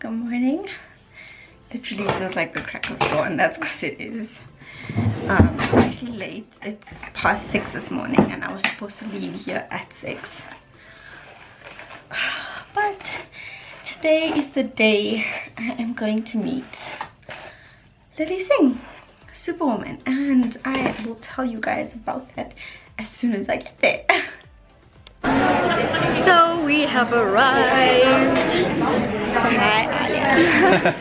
Good morning. Literally feels like the crack of dawn. That's because it is. I'm actually late. It's past 6 this morning and I was supposed to leave here at 6. But today is the day I am going to meet Lilly Singh, Superwoman, and I will tell you guys about that as soon as I get there. So we have arrived. Hi, Alia.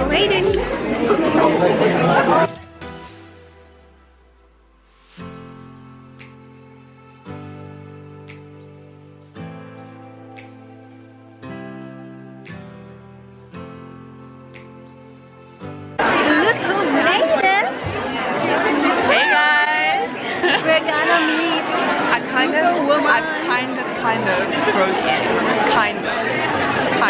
Waiting. Look who made it! Hey guys! We're gonna meet I kind of broke in.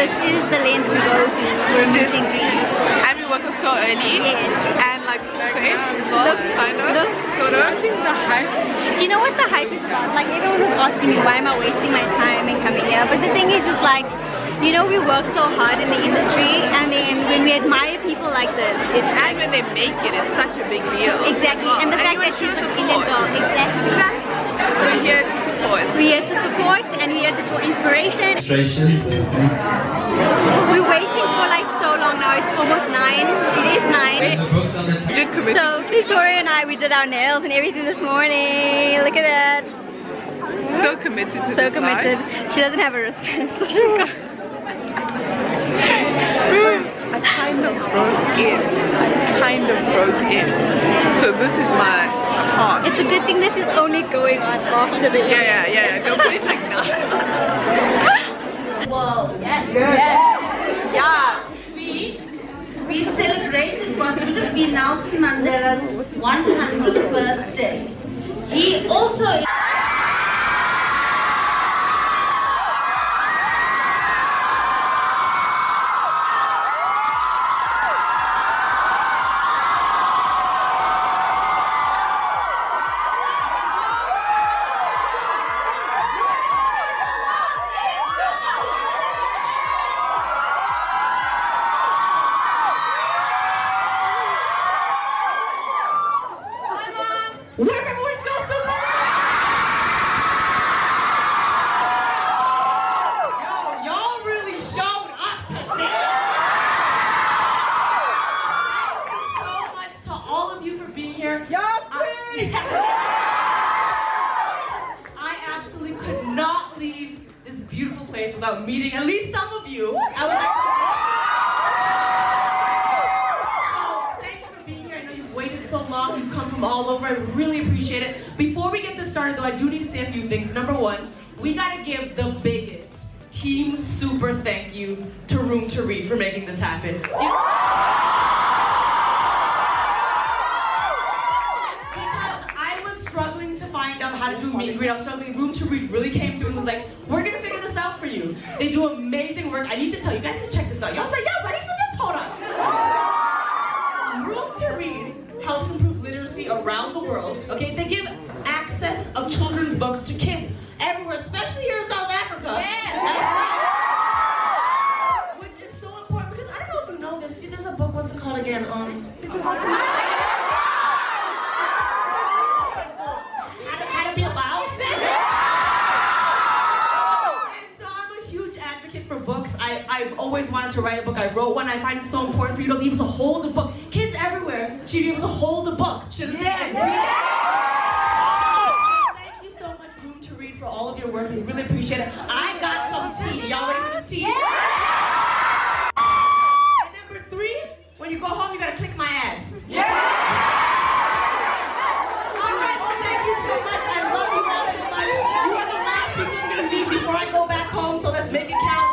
This is the lens we go to. We're meeting Greece. And we woke up so early. Yes. And like full face as well, kind of. Look. Sort of. I think the hype. Do you know what the hype is about? Like everyone was asking me why am I wasting my time in coming here? But the thing is like, you know, we work so hard in the industry, and then when we admire people like this, it's And when they make it, it's such a big deal. exactly, and the fact that she's an Indian girl, exactly. So we're here to support. We're here to support and we're here to draw inspiration. We're waiting for like so long now. It's almost 9. It is 9. Legit committed. So Victoria and I, we did our nails and everything this morning. Look at that. So committed to So this committed. life. She doesn't have a wristband, so she's got. I kind of broke in. So this is my part. It's a good thing this is only going on after the Yeah. Don't put it like that. Whoa. Yes. Yeah. We celebrated what would have been Nelson Mandela's 100th birthday. He also... without meeting at least some of you. I would like to thank you for being here. I know you've waited so long. You've come from all over. I really appreciate it. Before we get this started, though, I do need to say a few things. Number one, we gotta give the biggest team super thank you to Room to Read for making this happen. Struggling to find out how to do meet and greet. I was struggling. Room to Read really came through and was like, we're gonna figure this out for you. They do amazing work. I need to tell you, guys need to check this out. Y'all like, y'all ready for this? Hold on. Room to Read helps improve literacy around the world. Okay, they give access of children's books to kids everywhere, especially here in South Africa. Yeah. That's right. Which is so important because I don't know if you know this. There's a book. What's it called again? I've always wanted to write a book. I wrote one. I find it so important for you to be able to hold a book. Kids everywhere should be able to hold a book. Shouldn't they? Thank you so much, Room to Read, for all of your work. We really appreciate it. I got some tea. Y'all ready for this tea? And number 3, when you go home, you gotta click my ads. All right, well, thank you so much. I love you all so much. You are the last people I'm gonna meet before I go back home, so let's make it count.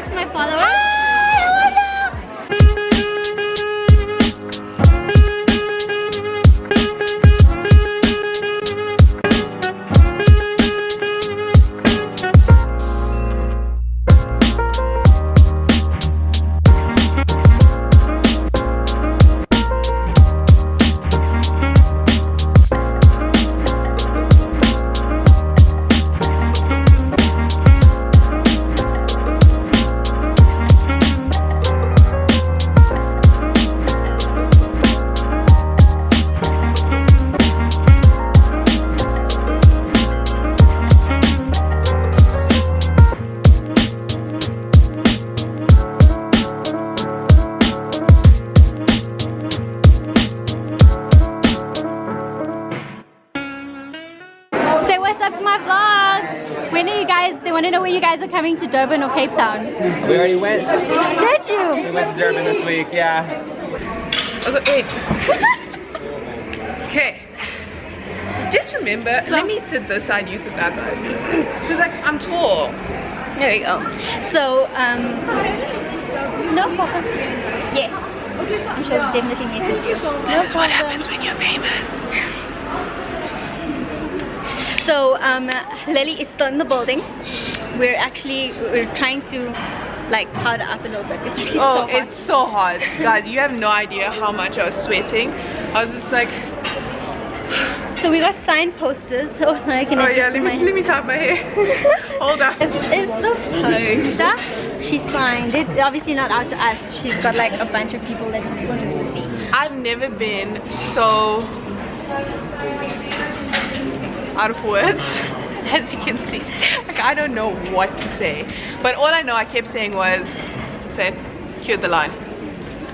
hi to my followers. Hi, hello. They want to know when you guys are coming to Durban or Cape Town. We already went. Did you? We went to Durban this week, yeah. Okay, wait. Okay. Just remember, let me sit this side, you sit that side. Because like, I'm tall. There we go. So, no problem. Yeah. I'm sure they'll definitely message you. This is what happens when you're famous. So Lily is still in the building. We're trying to like powder up a little bit. It's actually so hot. It's so hot. Guys, you have no idea how much I was sweating. I was just like... So we got signed posters. Oh no, I can yeah, let me tie my hair. Hold on. This is the poster. She signed it. Obviously not out to us. She's got like a bunch of people that she wanted to see. I've never been so out of words, as you can see. Like, I don't know what to say, but all I know I kept saying was, cue the line.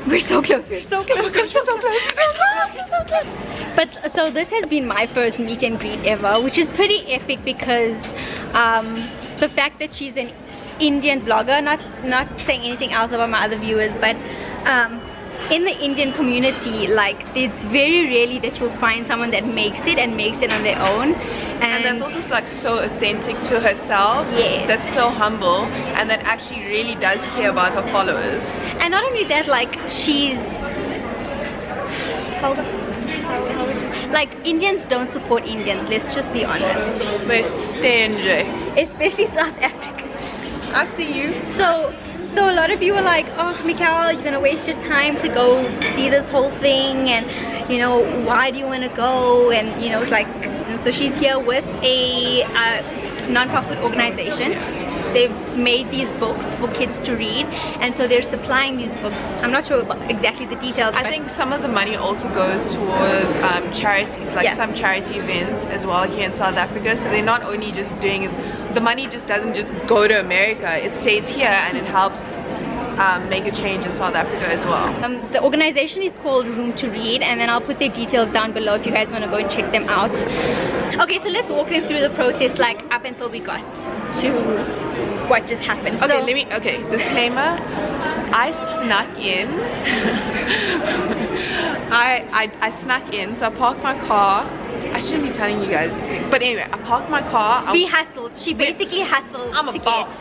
We're so close, we're so close, we're so close, we're so close. But so this has been my first meet and greet ever, which is pretty epic because the fact that she's an Indian blogger, not saying anything else about my other viewers, but in the Indian community, like, it's very rarely that you'll find someone that makes it on their own, and that's also like so authentic to herself. Yeah, that's so humble, and that actually really does care about her followers. And not only that, like, she's like, Indians don't support Indians, let's just be honest. They stingy, especially South Africa. I see you. So a lot of you were like, oh, Mikhail, you're gonna waste your time to go see this whole thing, and you know, why do you want to go? And you know, like, and so she's here with a non-profit organization. They've made these books for kids to read, and so they're supplying these books. I'm not sure about exactly the details. I think some of the money also goes towards charities, like some charity events as well here in South Africa. So they're not only just doing it, the money just doesn't just go to America, it stays here and it helps make a change in South Africa as well. The organization is called Room to Read, and then I'll put their details down below if you guys want to go and check them out. Okay, so let's walk them through the process, like up until we got to what just happened. Okay, so, disclaimer, I snuck in. I snuck in, so I parked my car. I shouldn't be telling you guys these things, but anyway, I parked my car. We hustled. She basically hustled. I'm a boss.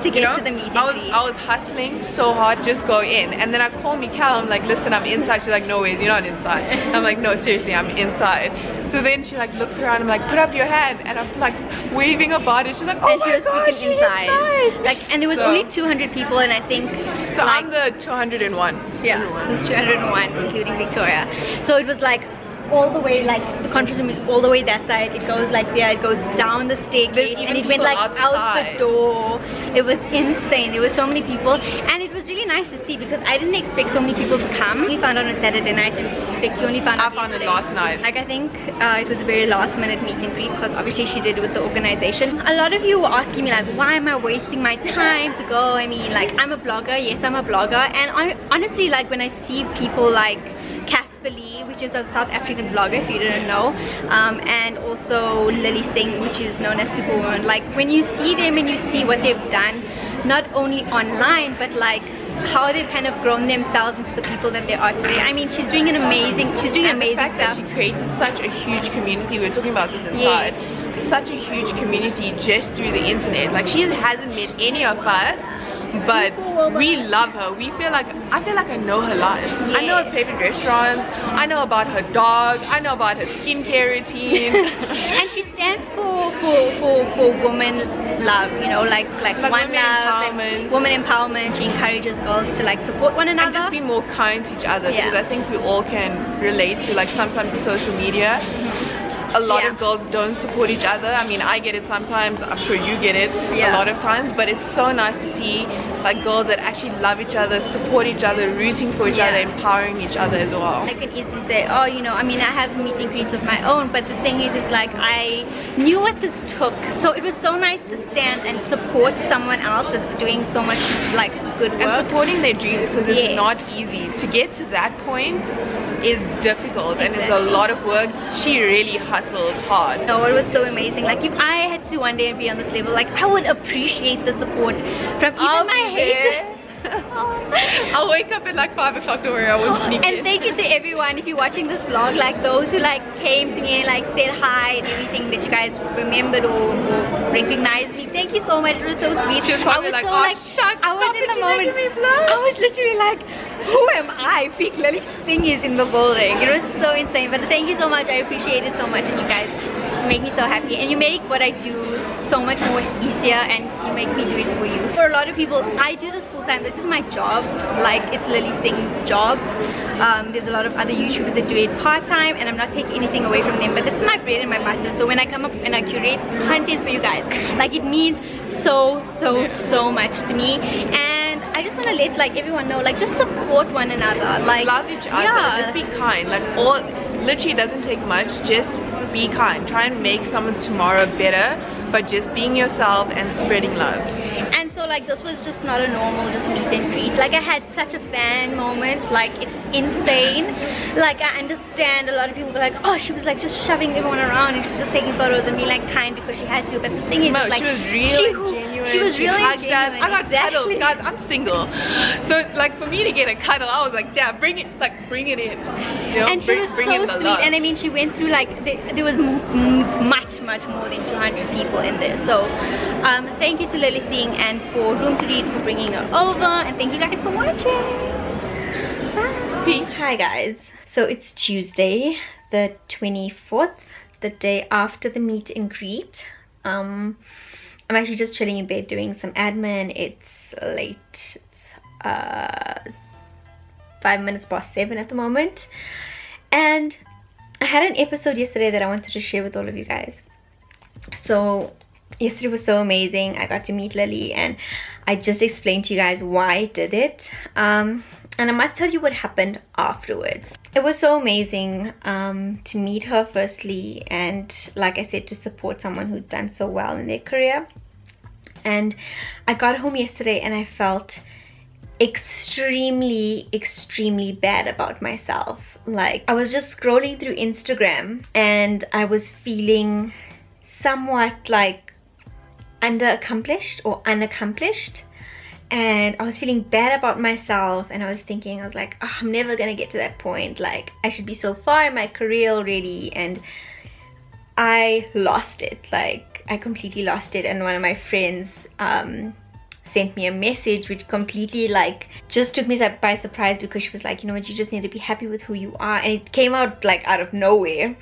To get to the meeting. I was hustling so hard, just go in. And then I called Mikhail, I'm like, listen, I'm inside. She's like, no ways, you're not inside. I'm like, no, seriously, I'm inside. So then she like looks around, I'm like, put up your hand, and I'm like waving about it. She's like, oh, and she was freaking inside. Like, and there was only 200 people, and I think so, like, I'm the 201. Yeah, so it's 201 including Victoria. So it was like all the way, like the conference room is all the way that side. It goes like there, it goes down the staircase, and it went like out the door. It was insane. There were so many people, and it was really nice to see because I didn't expect so many people to come. We found out on Saturday night, and Vic, you only found out. I found it last night. Like, I think it was a very last minute meet and greet because obviously she did it with the organization. A lot of you were asking me like, why am I wasting my time to go? I mean, like, I'm a blogger. Yes, I'm a blogger, and honestly, like, when I see people like which is a South African blogger, if you didn't know, and also Lilly Singh, which is known as Superwoman, like, when you see them and you see what they've done, not only online, but like how they've kind of grown themselves into the people that they are today. I mean, she's doing amazing stuff. The fact that she created such a huge community, we were talking about this inside, such a huge community just through the internet. Like, she hasn't met any of us but we love her. I feel like I know her life. I know her favorite restaurants, I know about her dog, I know about her skincare routine. And she stands for woman love, you know, like one women love, empowerment. woman empowerment. She encourages girls to like support one another And just be more kind to each other, Yeah. because I think we all can relate to, like, sometimes in social media a lot Yeah. of girls don't support each other. I mean, I get it sometimes, I'm sure you get it Yeah. a lot of times, but it's so nice to see like girls that actually love each other, support each other, rooting for each Yeah. other, empowering each other as well. I can easily say, oh, you know, I mean, I have meet and greets of my own, but the thing is, it's like I knew what this took, so it was so nice to stand and support someone else that's doing so much like good work. And supporting their dreams, because it's Yes. not easy. To get to that point is difficult and it's a Exactly. lot of work. She really hustled hard. No, it was so amazing. Like if I had to one day be on this level, like I would appreciate the support from even my haters. I'll wake up at like 5 o'clock, don't worry, I won't sneak And in. thank you to everyone if you're watching this vlog, like those who like came to me and like said hi and everything, that you guys remembered or recognized me. Thank you so much. It was so sweet. She was probably I was like, so "Oh, like, shucks, I was stop in it, the you're moment. making me blush." I was literally like, who am I? Fake Lilly Singh is in the building. It was so insane. But thank you so much. I appreciate it so much, and you guys make me so happy, and you make what I do so much more easier, and you make me do it for you. For a lot of people, I do this full time. This is my job. Like it's Lilly Singh's job. There's a lot of other YouTubers that do it part-time, and I'm not taking anything away from them, but this is my bread and my butter. So when I come up and I curate content for you guys, like it means so much to me, and I just want to let like everyone know, like just support one another, like Love each other, yeah. just be kind. Like all, literally doesn't take much, just be kind. Try and make someone's tomorrow better, but just being yourself and spreading love. And so like this was just not a normal just meet and greet. Like I had such a fan moment, like it's insane. Like I understand a lot of people were like, oh, she was like just shoving everyone around and she was just taking photos and being like kind because she had to, but the thing is, No, like she was real and genuine. she was real and hugged us. genuine. I got Exactly. cuddles, guys. I'm single, so like for me to get a cuddle, I was like, damn, bring it in. You know, And she was bring so in the sweet, love. and I mean she went through like there was much more than 200 people in there. So thank you to Lilly Singh and for Room to Read for bringing her over, and thank you guys for watching. Bye. Peace. Hi guys, so it's Tuesday the 24th, the day after the meet and greet. I'm actually just chilling in bed doing some admin. It's late, it's 5 minutes past 7 at the moment, and I had an episode yesterday that I wanted to share with all of you guys. So yesterday was so amazing. I got to meet Lilly, and I just explained to you guys why I did it, and I must tell you what happened afterwards. It was so amazing to meet her firstly, and like I said, to support someone who's done so well in their career. And I got home yesterday and I felt extremely bad about myself. Like I was just scrolling through Instagram and I was feeling somewhat like underaccomplished or unaccomplished, and I was feeling bad about myself, and I was thinking, I was like, oh, I'm never gonna get to that point. Like I should be so far in my career already, and I lost it. Like I completely lost it. And one of my friends sent me a message which completely like just took me by surprise, because she was like, you know what, you just need to be happy with who you are. And it came out like out of nowhere.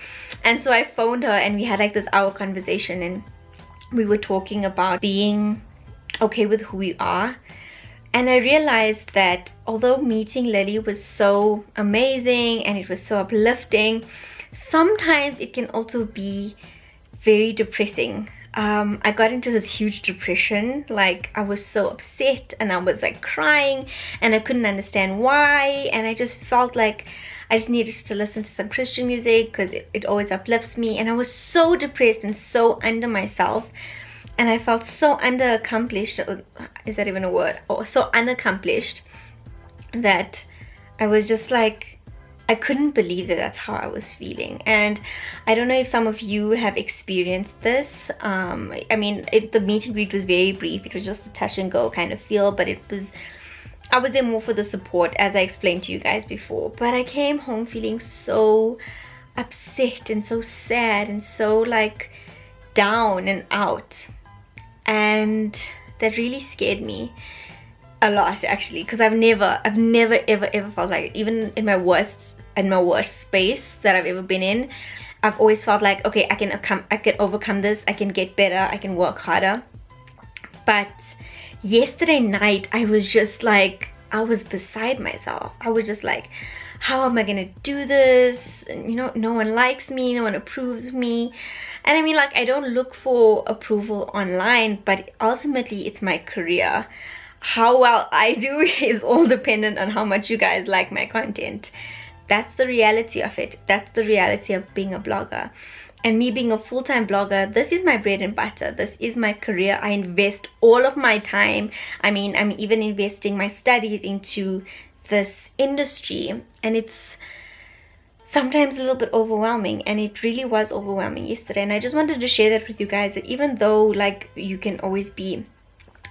And so I phoned her and we had like this hour conversation, and we were talking about being okay with who we are. And I realized that although meeting Lilly was so amazing and it was so uplifting, sometimes it can also be very depressing. I got into this huge depression. Like I was so upset and I was like crying and I couldn't understand why, and I just felt like I just needed to listen to some Christian music because it always uplifts me. And I was so depressed and so under myself, and I felt so underaccomplished, is that even a word, or so unaccomplished, that I was just like, I couldn't believe that that's how I was feeling. And I don't know if some of you have experienced this. I mean, the meet and greet was very brief. It was just a touch and go kind of feel, but I was there more for the support, as I explained to you guys before. But I came home feeling so upset and so sad and so like down and out, and that really scared me. a lot actually, because I've never ever felt like, even in my worst space that I've ever been in, I've always felt like, okay, I can overcome this, I can get better, I can work harder. But yesterday night I was just like, I was beside myself. I was just like, how am I gonna do this? You know, no one likes me, no one approves of me. And I mean, like, I don't look for approval online, but ultimately it's my career. How well I do is all dependent on how much you guys like my content. That's the reality of it. That's the reality of being a blogger. And me being a full-time blogger, this is my bread and butter. This is my career. I invest all of my time. I mean, I'm even investing my studies into this industry, and it's sometimes a little bit overwhelming, and it really was overwhelming yesterday. And I just wanted to share that with you guys, that even though like you can always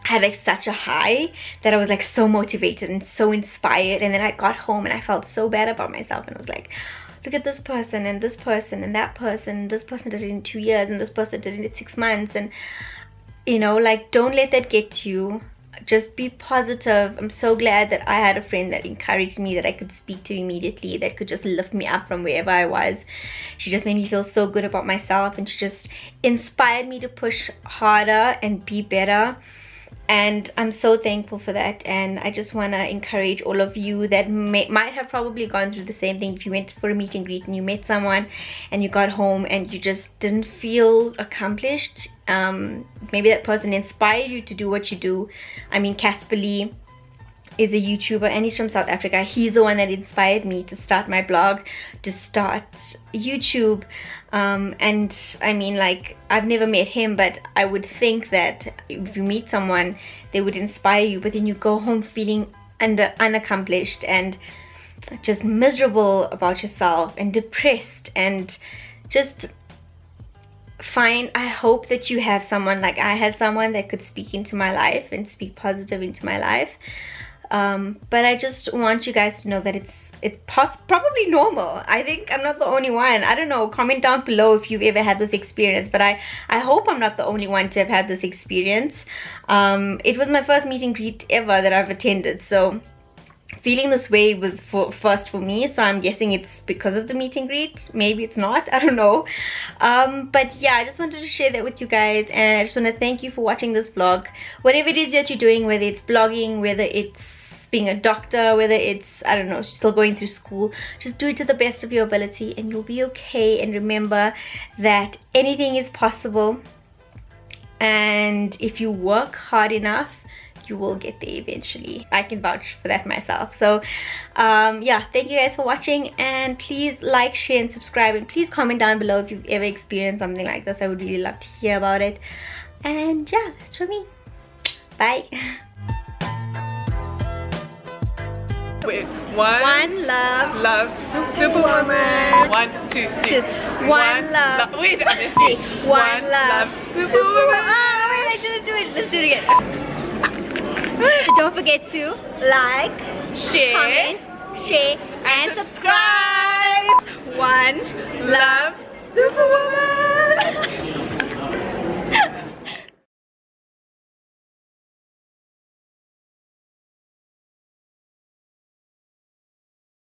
had like such a high, that I was like so motivated and so inspired, and then I got home and I felt so bad about myself, and I was like, look at this person and this person and that person, this person did it in 2 years and this person did it in 6 months. And you know, like, don't let that get to you. Just be positive. I'm so glad that I had a friend that encouraged me, that I could speak to immediately, that could just lift me up from wherever I was. She just made me feel so good about myself, and she just inspired me to push harder and be better. And I'm so thankful for that. And I just want to encourage all of you that might have probably gone through the same thing. If you went for a meet and greet and you met someone and you got home and you just didn't feel accomplished, maybe that person inspired you to do what you do. I mean, Casper Lee is a YouTuber, and he's from South Africa. He's the one that inspired me to start my blog, to start YouTube. And I mean, like, I've never met him, but I would think that if you meet someone, they would inspire you, but then you go home feeling unaccomplished and just miserable about yourself and depressed, and just fine. I hope that you have someone like I had, someone that could speak into my life and speak positive into my life. But I just want you guys to know that it's probably normal. I think I'm not the only one. I don't know, comment down below if you've ever had this experience, but I hope I'm not the only one to have had this experience. It was my first meet and greet ever that I've attended, so feeling this way was first for me, so I'm guessing it's because of the meet and greet. Maybe it's not, I don't know. But yeah, I just wanted to share that with you guys, and I just want to thank you for watching this vlog. Whatever it is that you're doing, whether it's blogging, whether it's being a doctor, whether it's, I don't know, still going through school, just do it to the best of your ability and you'll be okay. And remember that anything is possible, and if you work hard enough, you will get there eventually. I can vouch for that myself. So yeah, thank you guys for watching, and please like, share and subscribe, and please comment down below if you've ever experienced something like this. I would really love to hear about it. And yeah, that's for me. Bye. Wait, one love Superwoman. 1, 2, 3. One love. Wait, I'm missing. One love Superwoman. Oh wait, I didn't do it. Let's do it again. Don't forget to like, Share, comment, share and subscribe. One love Superwoman.